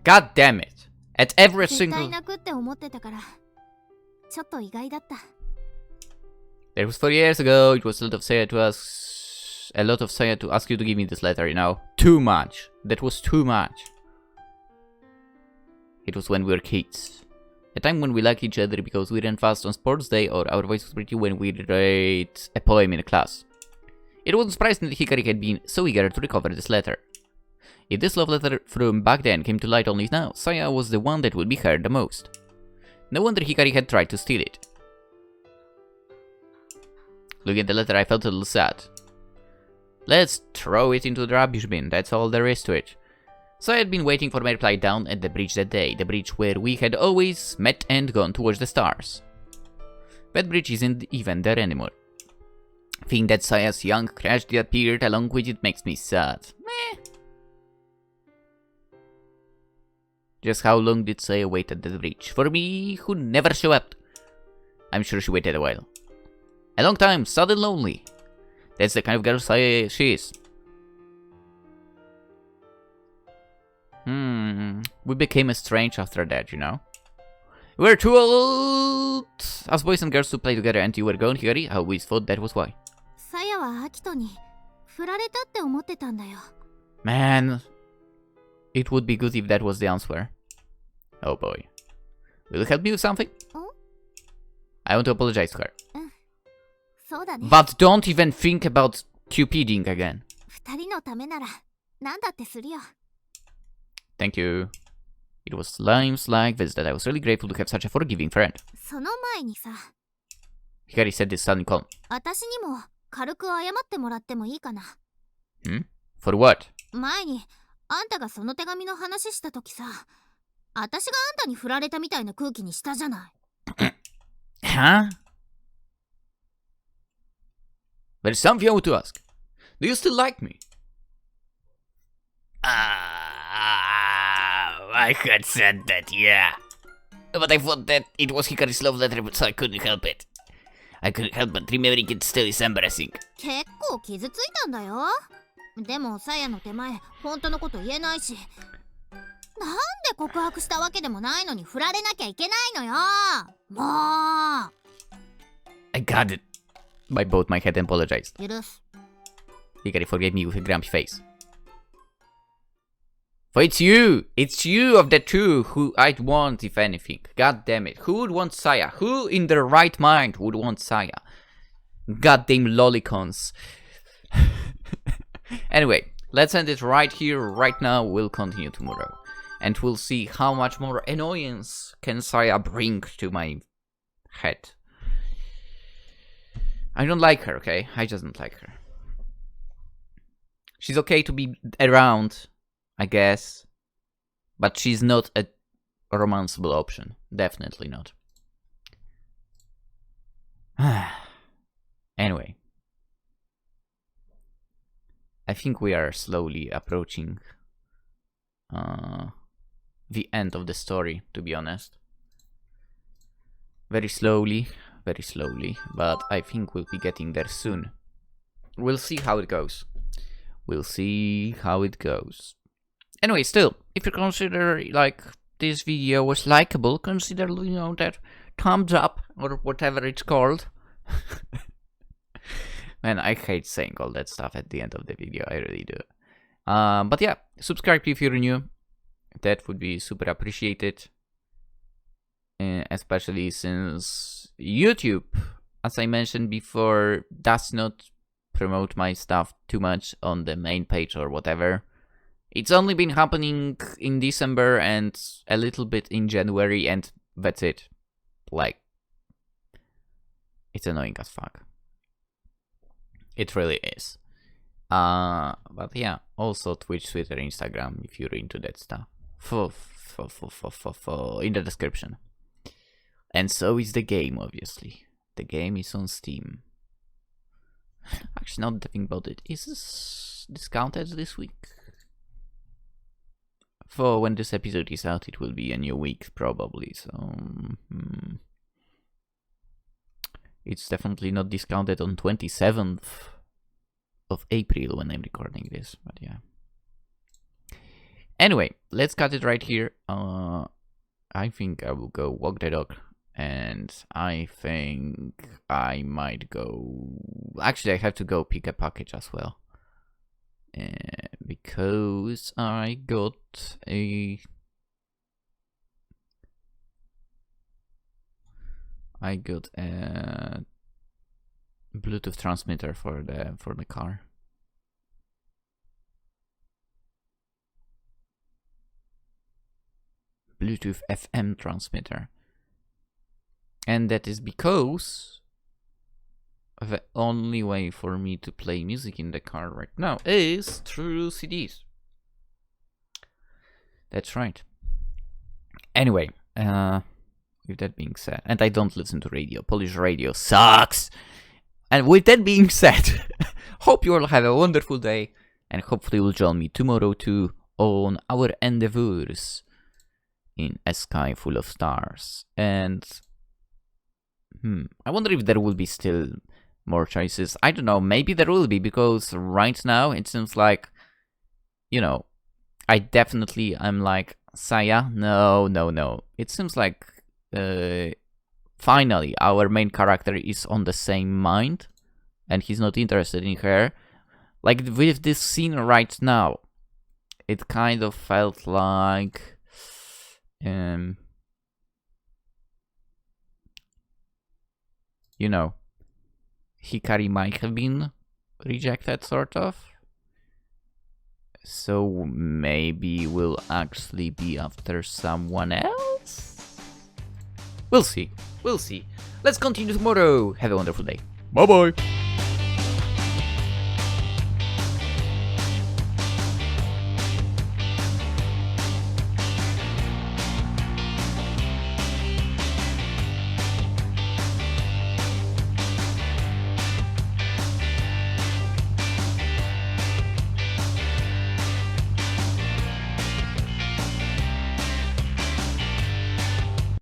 God damn it. At every 絶 single... 対泣くって思ってたからちょっと意外だった。 That was 4 years ago. It was a lot of Saya to ask... A lot of Saya to ask you to give me this letter, you know? Too much. That was too much. It was when we were kids. A time when we liked each other because we ran fast on sports day or our voice was pretty when we read a poem in a class. It wasn't surprising that Hikari had been so eager to recover this letter. If this love letter from back then came to light only now, Saya was the one that would be hurt the most. No wonder Hikari had tried to steal it. Looking at the letter, I felt a little sad. Let's throw it into the rubbish bin, that's all there is to it. So I had been waiting for my reply down at the bridge that day, the bridge where we had always met and gone to watch the stars. That bridge isn't even there anymore. Think that Saya's young crash disappeared along with it makes me sad. Meh. Just how long did Saya wait at the bridge? For me, who never show up. I'm sure she waited a while. A long time, sad and lonely. That's the kind of girl Saya she is. We became estranged after that, you know? We were too old as boys and girls to play together, and you were gone, Hikari. I always thought that was why. さやはアキトに振られたって思ってたんだよ。 Man, it would be good if that was the answer. Oh boy. Will you help me with something? I want to apologize to her. そうだね。 But don't even think about cupiding again. 二人のためなら何だってするよ。 Thank you. It was times like this that I was really grateful to have such a forgiving friend. その前にさ、 Hikari said this suddenly calm. 私にも軽く謝ってもらってもいいかな。 For what? 前にあんたがその手紙の話した時さ、私があんたに振られたみたいな空気にしたじゃない。Huh? There's something I want to ask. Do you still like me? I had said that, yeah. But I thought that it was Hikari's love letter, so I couldn't help it. I couldn't help but remembering it still is embarrassing. 結構傷ついたんだよ。でもさやの手前、本当のこと言えないし。なんで告白したわけでもないのに振られなきゃいけないのよ。もう。I got it. I bowed my head and apologized. 許す。 Hikari forgave me with a grumpy face. For it's you of the two who I'd want, if anything. God damn it. Who would want Saya? Who in their right mind would want Saya? Goddamn lolicons. Anyway, let's end it right here, right now. We'll continue tomorrow. And we'll see how much more annoyance can Saya bring to my head. I don't like her, okay? I just don't like her. She's okay to be around, I guess. But she's not a romanceable option. Definitely not. Anyway. I think we are slowly approaching the end of the story, to be honest. Very slowly, but I think we'll be getting there soon. We'll see how it goes. We'll see how it goes. Anyway, still, if you consider, like, this video was likable, consider, you know, that thumbs up, or whatever it's called. Man, I hate saying all that stuff at the end of the video, I really do. But yeah, subscribe if you're new. That would be super appreciated. Especially since YouTube, as I mentioned before, does not promote my stuff too much on the main page or whatever. It's only been happening in December and a little bit in January, and that's it. Like, it's annoying as fuck. It really is. But yeah, also Twitch, Twitter, Instagram, if you're into that stuff. In the description. And so is the game, obviously. The game is on Steam. Actually, now that I think about it, is this discounted this week? For when this episode is out, it will be a new week, probably, so... It's definitely not discounted on 27th of April when I'm recording this, but yeah. Anyway, let's cut it right here. I think I will go walk the dog, and I think I might go... Actually, I have to go pick a package as well. Because I got a... Bluetooth transmitter for the car. Bluetooth FM transmitter. And that is because the only way for me to play music in the car right now is through CDs. That's right. Anyway, with that being said, and I don't listen to radio. Polish radio sucks. And with that being said, hope you all have a wonderful day, and hopefully you'll join me tomorrow too on our endeavors in a sky full of stars. And I wonder if there will be still more choices. I don't know, maybe there will be, because right now it seems like, I definitely am like, Saya, no. It seems like finally our main character is on the same mind and he's not interested in her. Like with this scene right now, it kind of felt like Hikari might have been rejected, sort of. So maybe we'll actually be after someone else? We'll see. Let's continue tomorrow. Have a wonderful day. Bye-bye.